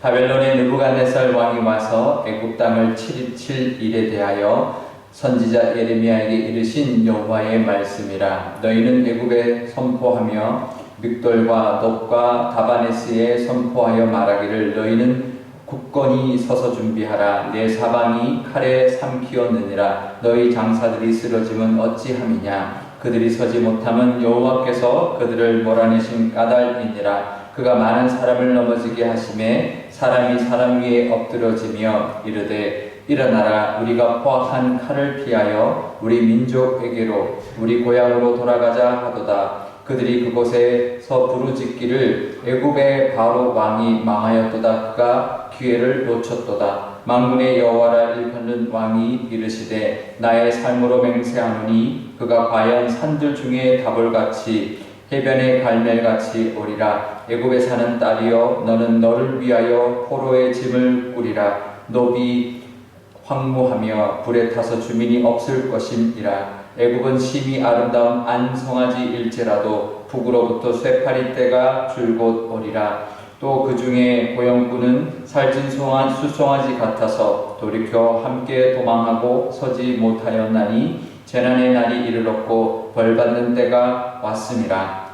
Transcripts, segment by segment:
바벨론의 느부갓네살 왕이 와서 애굽 땅을 치리칠 일에 대하여 선지자 예레미야에게 이르신 여호와의 말씀이라. 너희는 애굽에 선포하며 믹돌과 놉과 다바네스에 선포하여 말하기를 너희는 굳건히 서서 준비하라. 내 사방이 칼에 삼키었느니라. 너희 장사들이 쓰러짐은 어찌함이냐. 그들이 서지 못하면 여호와께서 그들을 몰아내신 까닭이니라. 그가 많은 사람을 넘어지게 하심에 사람이 사람 위에 엎드러지며 이르되 일어나라. 우리가 포악한 칼을 피하여 우리 민족에게로 우리 고향으로 돌아가자 하도다. 그들이 그곳에서 부르짖기를 애굽의 바로 왕이 망하였도다. 그가 기회를 놓쳤도다. 만군의 여호와라 일컫는 왕이 이르시되 나의 삶으로 맹세하노니 그가 과연 산들 중에 다볼같이 해변의 갈멜같이 오리라. 애굽에 사는 딸이여 너는 너를 위하여 포로의 짐을 꾸리라. 노비 황무하며 불에 타서 주민이 없을 것임이라. 애굽은 심히 아름다운 안송아지일지라도 북으로부터 쇠파리 떼가 줄곧 오리라. 또 그 중에 고용꾼은 살찐 수송아지 같아서 돌이켜 함께 도망하고 서지 못하였나니 재난의 날이 이르렀고 벌받는 때가 왔음이라.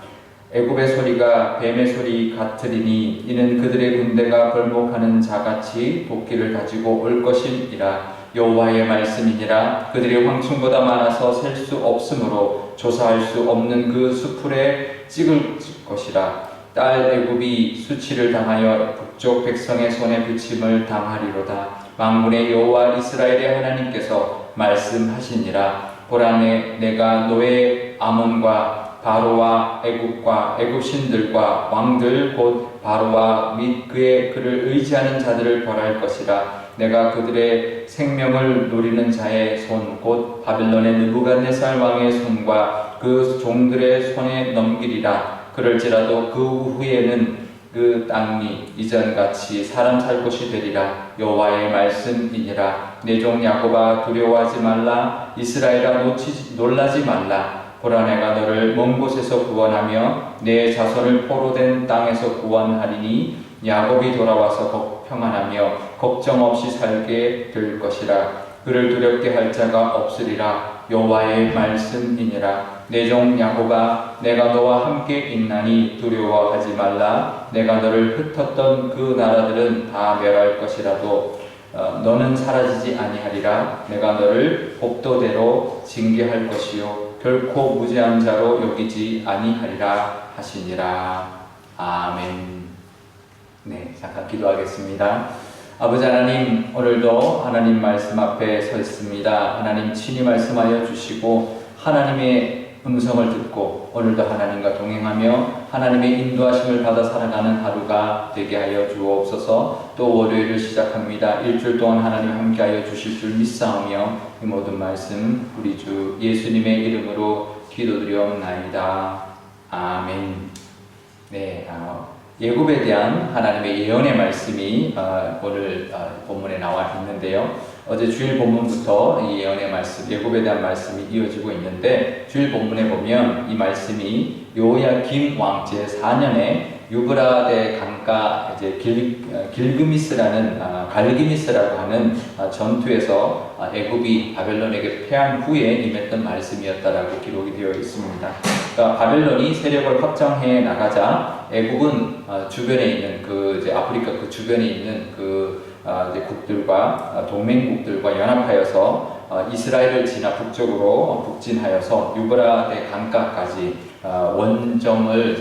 애굽의 소리가 뱀의 소리 같으리니 이는 그들의 군대가 벌목하는 자같이 도끼를 가지고 올 것임이라. 여호와의 말씀이니라. 그들이 황충보다 많아서 셀 수 없으므로 조사할 수 없는 그 수풀에 찍을 것이라. 딸 애굽이 수치를 당하여 북쪽 백성의 손에 붙임을 당하리로다. 만군의 여호와 이스라엘의 하나님께서 말씀하시니라. 보라 내가 너의 아몬과 바로와 애굽과 애굽 신들과 왕들 곧 바로와 및 그를 의지하는 자들을 벌할 것이라. 내가 그들의 생명을 노리는 자의 손 곧 바벨론의 느부갓네살 왕의 손과 그 종들의 손에 넘기리라. 그럴지라도 그 후에는 그 땅이 이전같이 사람 살 곳이 되리라. 여호와의 말씀이니라. 내 종 야곱아 두려워하지 말라. 이스라엘아 놀라지 말라. 보라 내가 너를 먼 곳에서 구원하며 내 자손을 포로된 땅에서 구원하리니 야곱이 돌아와서 평안하며 걱정 없이 살게 될 것이라. 그를 두렵게 할 자가 없으리라. 여호와의 말씀이니라. 내 종 야곱아 내가 너와 함께 있나니 두려워하지 말라. 내가 너를 흩었던 그 나라들은 다 멸할 것이라도 너는 사라지지 아니하리라. 내가 너를 법도대로 징계할 것이요 결코 무죄한 자로 여기지 아니하리라 하시니라. 아멘. 네, 잠깐 기도하겠습니다. 아버지 하나님, 오늘도 하나님 말씀 앞에 서 있습니다. 하나님 친히 말씀하여 주시고 하나님의 음성을 듣고 오늘도 하나님과 동행하며 하나님의 인도하심을 받아 살아가는 하루가 되게 하여 주옵소서. 또 월요일을 시작합니다. 일주일 동안 하나님 함께하여 주실 줄 믿사오며 이 모든 말씀 우리 주 예수님의 이름으로 기도드리옵나이다. 아멘. 네, 예굽에 대한 하나님의 예언의 말씀이 오늘 본문에 나와 있는데요. 어제 주일 본문부터 이 예언의 말씀, 예굽에 대한 말씀이 이어지고 있는데 주일 본문에 보면 이 말씀이 요야김 왕 제4년에 유브라데 강가 이제 갈기미스라고 하는 전투에서 애굽이 바벨론에게 패한 후에 임했던 말씀이었다라고 기록이 되어 있습니다. 그러니까 바벨론이 세력을 확장해 나가자 애굽은 주변에 있는 이제 아프리카 그 주변에 있는 이제 국들과 동맹국들과 연합하여서 이스라엘을 지나 북쪽으로 북진하여서 유브라데 강가까지 원정을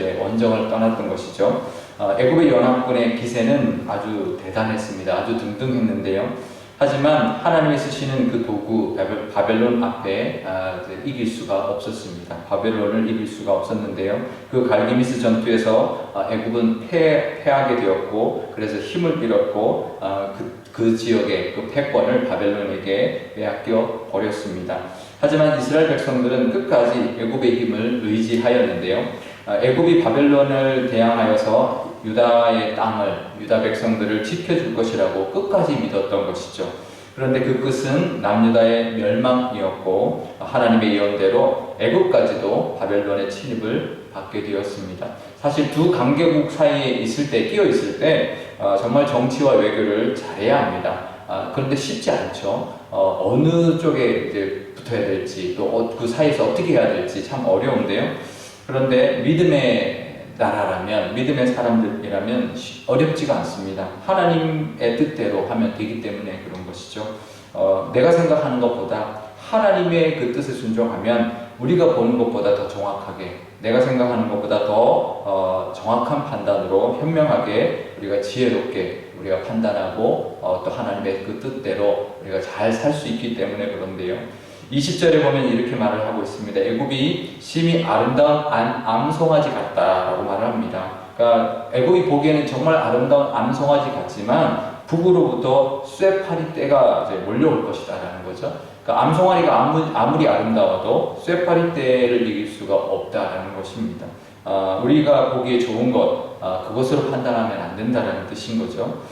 떠났던 것이죠. 애굽의 연합군의 기세는 아주 대단했습니다. 아주 등등했는데요. 하지만 하나님이 쓰시는 그 도구 바벨론 앞에 이길 수가 없었습니다. 바벨론을 이길 수가 없었는데요. 그 갈기미스 전투에서 애굽은 패하게 되었고 그래서 힘을 빌었고 그 지역의 그 패권을 바벨론에게 빼앗겨 버렸습니다. 하지만 이스라엘 백성들은 끝까지 애굽의 힘을 의지하였는데요. 애굽이 바벨론을 대항하여서 유다의 땅을, 유다 백성들을 지켜줄 것이라고 끝까지 믿었던 것이죠. 그런데 그 끝은 남유다의 멸망이었고 하나님의 예언대로 애굽까지도 바벨론의 침입을 받게 되었습니다. 사실 두 강대국 사이에 끼어 있을 때 정말 정치와 외교를 잘해야 합니다. 그런데 쉽지 않죠. 어느 쪽에 이제 붙어야 될지, 또 그 사이에서 어떻게 해야 될지 참 어려운데요. 그런데 믿음의 나라라면, 믿음의 사람들이라면 어렵지가 않습니다. 하나님의 뜻대로 하면 되기 때문에 그런 것이죠. 내가 생각하는 것보다 하나님의 그 뜻에 순종하면 우리가 보는 것보다 더 정확하게, 내가 생각하는 것보다 더 정확한 판단으로 현명하게, 우리가 지혜롭게 우리가 판단하고 또 하나님의 그 뜻대로 우리가 잘 살 수 있기 때문에 그런데요. 20절에 보면 이렇게 말을 하고 있습니다. 애굽이 심히 아름다운 암송아지 같다라고 말을 합니다. 그러니까 애굽이 보기에는 정말 아름다운 암송아지 같지만 북으로부터 쇠파리 떼가 이제 몰려올 것이다라는 거죠. 그러니까 암송아리가 아무리 아름다워도 쇠파리 떼를 이길 수가 없다라는 것입니다. 우리가 보기에 좋은 것, 그것으로 판단하면 안 된다라는 뜻인 거죠.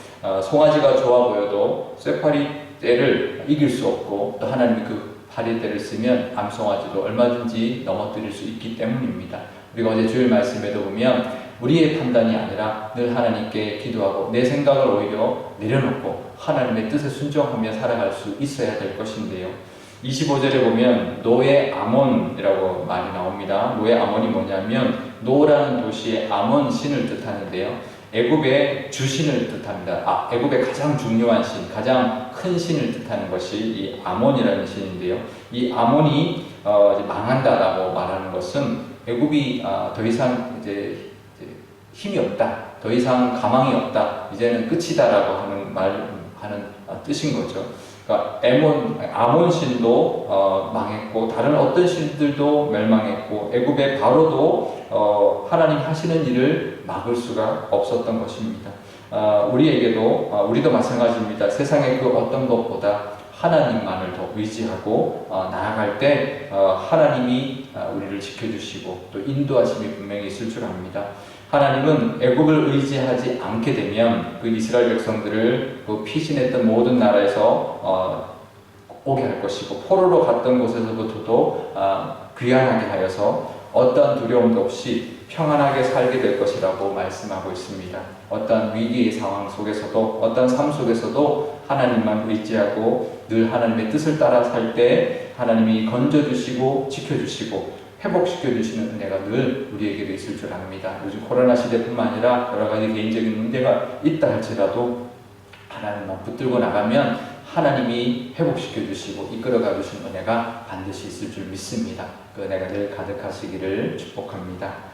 송아지가 좋아 보여도 쇠파리 떼를 이길 수 없고, 또 하나님이 그 파리떼를 쓰면 암송아지도 얼마든지 넘어뜨릴 수 있기 때문입니다. 우리가 어제 주일 말씀에도 보면 우리의 판단이 아니라 늘 하나님께 기도하고 내 생각을 오히려 내려놓고 하나님의 뜻에 순종하며 살아갈 수 있어야 될 것인데요. 25절에 보면 노의 아몬이라고 말이 나옵니다. 노의 아몬이 뭐냐면 노라는 도시의 아몬 신을 뜻하는데요. 애굽의 주신을 뜻합니다. 애굽의 가장 중요한 신, 가장 큰 신을 뜻하는 것이 이 아몬이라는 신인데요. 이 아몬이 이제 망한다라고 말하는 것은 애굽이 더 이상 이제 힘이 없다, 더 이상 가망이 없다, 이제는 끝이다라고 하는 뜻인 거죠. 그러니까 아몬 신도 망했고 다른 어떤 신들도 멸망했고 애굽의 바로도 하나님 하시는 일을 막을 수가 없었던 것입니다. 우리도 마찬가지입니다. 세상의 그 어떤 것보다 하나님만을 더 의지하고 나아갈 때 하나님이 우리를 지켜주시고 또 인도하심이 분명히 있을 줄 압니다. 하나님은 애굽을 의지하지 않게 되면 그 이스라엘 백성들을 그 피신했던 모든 나라에서 오게 할 것이고, 포로로 갔던 곳에서부터도 귀환하게 하여서 어떠한 두려움도 없이 평안하게 살게 될 것이라고 말씀하고 있습니다. 어떠한 위기의 상황 속에서도, 어떠한 삶 속에서도 하나님만 의지하고 늘 하나님의 뜻을 따라 살 때 하나님이 건져주시고 지켜주시고 회복시켜주시는 은혜가 늘 우리에게도 있을 줄 압니다. 요즘 코로나 시대뿐만 아니라 여러 가지 개인적인 문제가 있다 할지라도 하나님만 붙들고 나가면 하나님이 회복시켜주시고 이끌어가 주신 은혜가 반드시 있을 줄 믿습니다. 그 은혜가 늘 가득하시기를 축복합니다.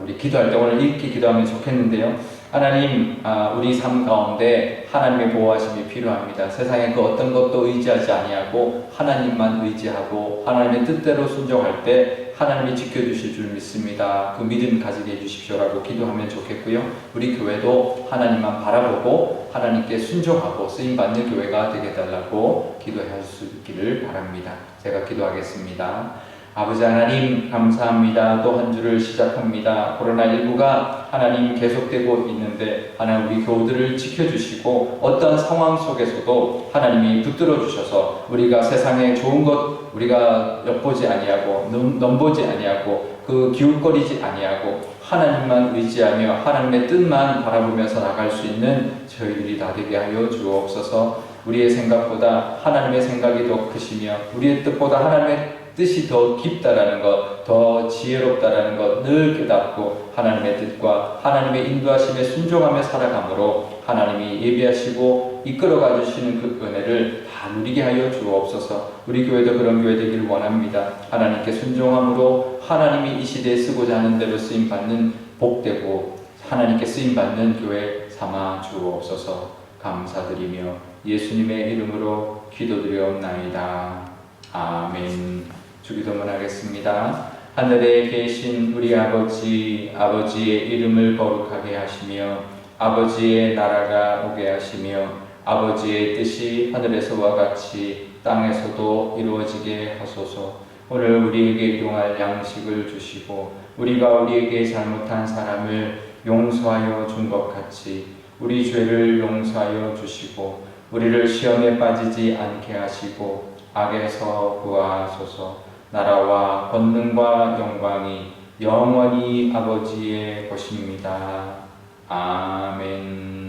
우리 기도할 때 오늘 이렇게 기도하면 좋겠는데요. 하나님, 우리 삶 가운데 하나님의 보호하심이 필요합니다. 세상에 그 어떤 것도 의지하지 아니하고 하나님만 의지하고 하나님의 뜻대로 순종할 때 하나님이 지켜주실 줄 믿습니다. 그 믿음 가지게 해주십시오라고 기도하면 좋겠고요. 우리 교회도 하나님만 바라보고 하나님께 순종하고 쓰임받는 교회가 되게 해달라고 기도할 수 있기를 바랍니다. 제가 기도하겠습니다. 아버지 하나님 감사합니다. 또 한 주를 시작합니다. 코로나19가 하나님 계속되고 있는데 하나님 우리 교우들을 지켜주시고 어떤 상황 속에서도 하나님이 붙들어 주셔서 우리가 세상에 좋은 것 우리가 엿보지 아니하고 넘보지 아니하고 그 기웃거리지 아니하고 하나님만 의지하며 하나님의 뜻만 바라보면서 나갈 수 있는 저희들이 다 되게 하여 주옵소서. 우리의 생각보다 하나님의 생각이 더 크시며 우리의 뜻보다 하나님의 뜻이 더 깊다라는 것, 더 지혜롭다라는 것 늘 깨닫고 하나님의 뜻과 하나님의 인도하심에 순종하며 살아가므로 하나님이 예비하시고 이끌어가 주시는 그 은혜를 다 누리게 하여 주옵소서. 우리 교회도 그런 교회 되기를 원합니다. 하나님께 순종함으로 하나님이 이 시대에 쓰고자 하는 대로 쓰임받는 복되고 하나님께 쓰임받는 교회 삼아 주옵소서. 감사드리며 예수님의 이름으로 기도드리옵나이다. 아멘. 주기도문 하겠습니다. 하늘에 계신 우리 아버지, 아버지의 이름을 거룩하게 하시며 아버지의 나라가 오게 하시며 아버지의 뜻이 하늘에서와 같이 땅에서도 이루어지게 하소서. 오늘 우리에게 일용할 양식을 주시고 우리가 우리에게 잘못한 사람을 용서하여 준 것 같이 우리 죄를 용서하여 주시고 우리를 시험에 빠지지 않게 하시고 악에서 구하소서. 나라와 권능과 영광이 영원히 아버지의 것입니다. 아멘.